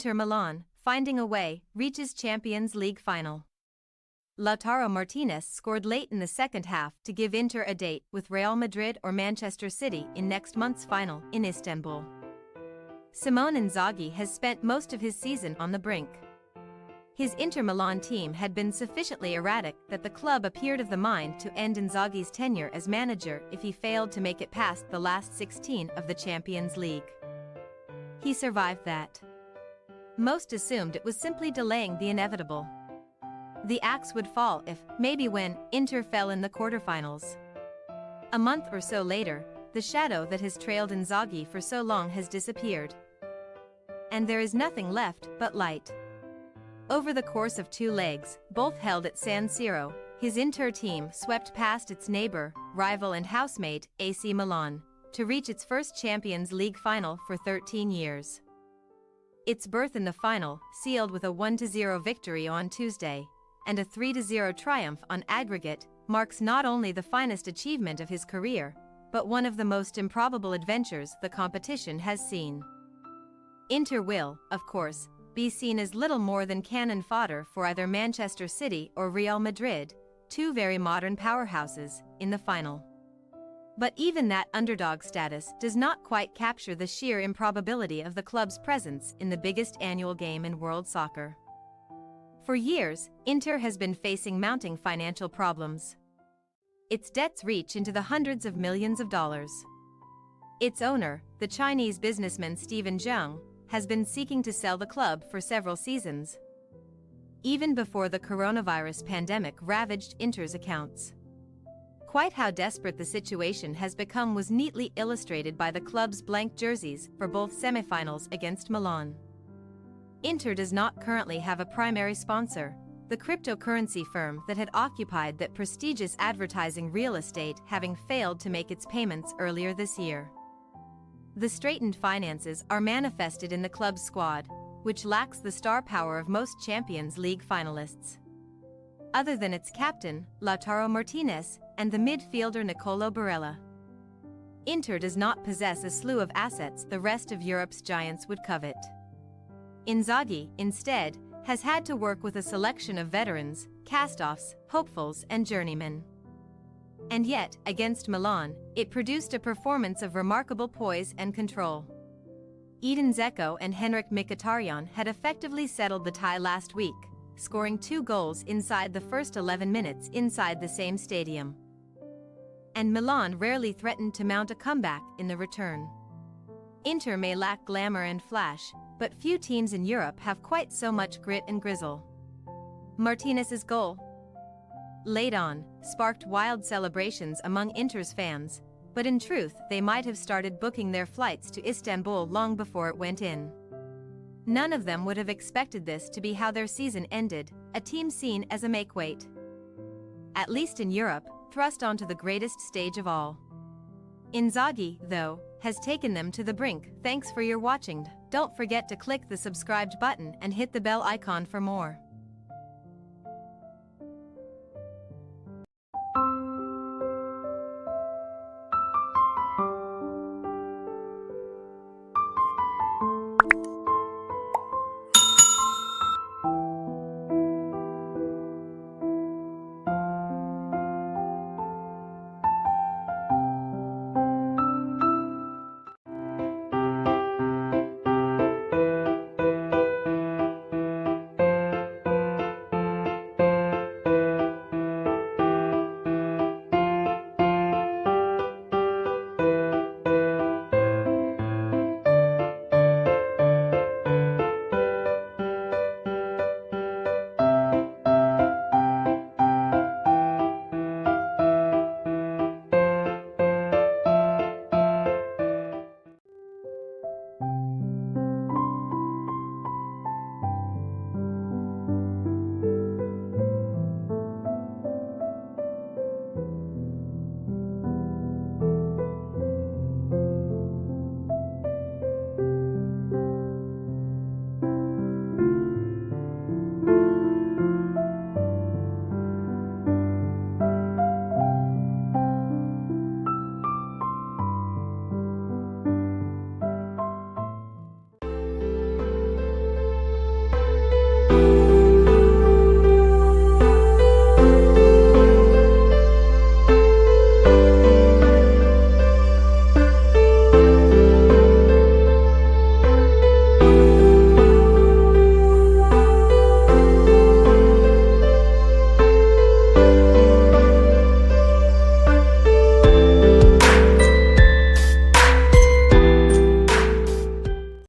Inter Milan, finding a way, reaches Champions League final. Lautaro Martínez scored late in the second half to give Inter a date with Real Madrid or Manchester City in next month's final in Istanbul. Simone Inzaghi has spent most of his season on the brink. His Inter Milan team had been sufficiently erratic that the club appeared of the mind to end Inzaghi's tenure as manager if he failed to make it past the last 16 of the Champions League. He survived that. Most assumed it was simply delaying the inevitable. The axe would fall if, maybe when, Inter fell in the quarterfinals. A month or so later, the shadow that has trailed Inzaghi for so long has disappeared. And there is nothing left but light. Over the course of 2 legs, both held at San Siro, his Inter team swept past its neighbor, rival and housemate, AC Milan, to reach its first Champions League final for 13 years. Its berth in the final, sealed with a 1-0 victory on Tuesday, and a 3-0 triumph on aggregate, marks not only the finest achievement of his career, but one of the most improbable adventures the competition has seen. Inter will, of course, be seen as little more than cannon fodder for either Manchester City or Real Madrid, 2 very modern powerhouses, in the final. But even that underdog status does not quite capture the sheer improbability of the club's presence in the biggest annual game in world soccer. For years, Inter has been facing mounting financial problems. Its debts reach into the hundreds of millions of dollars. Its owner, the Chinese businessman Steven Zheng, has been seeking to sell the club for several seasons, even before the coronavirus pandemic ravaged Inter's accounts. Quite how desperate the situation has become was neatly illustrated by the club's blank jerseys for both semifinals against Milan. Inter does not currently have a primary sponsor, the cryptocurrency firm that had occupied that prestigious advertising real estate having failed to make its payments earlier this year. The straitened finances are manifested in the club's squad, which lacks the star power of most Champions League finalists. Other than its captain, Lautaro Martínez, and the midfielder Nicolo Barella. Inter does not possess a slew of assets the rest of Europe's giants would covet. Inzaghi, instead, has had to work with a selection of veterans, cast-offs, hopefuls and journeymen. And yet, against Milan, it produced a performance of remarkable poise and control. Edin Dzeko and Henrik Mkhitaryan had effectively settled the tie last week, scoring 2 goals inside the first 11 minutes inside the same stadium. And Milan rarely threatened to mount a comeback in the return. Inter may lack glamour and flash, but few teams in Europe have quite so much grit and grizzle. Martinez's goal, late on, sparked wild celebrations among Inter's fans, but in truth they might have started booking their flights to Istanbul long before it went in. None of them would have expected this to be how their season ended, a team seen as a make-weight. At least in Europe, thrust onto the greatest stage of all. Inzaghi, though, has taken them to the brink. Thanks for your watching. Don't forget to click the subscribed button and hit the bell icon for more.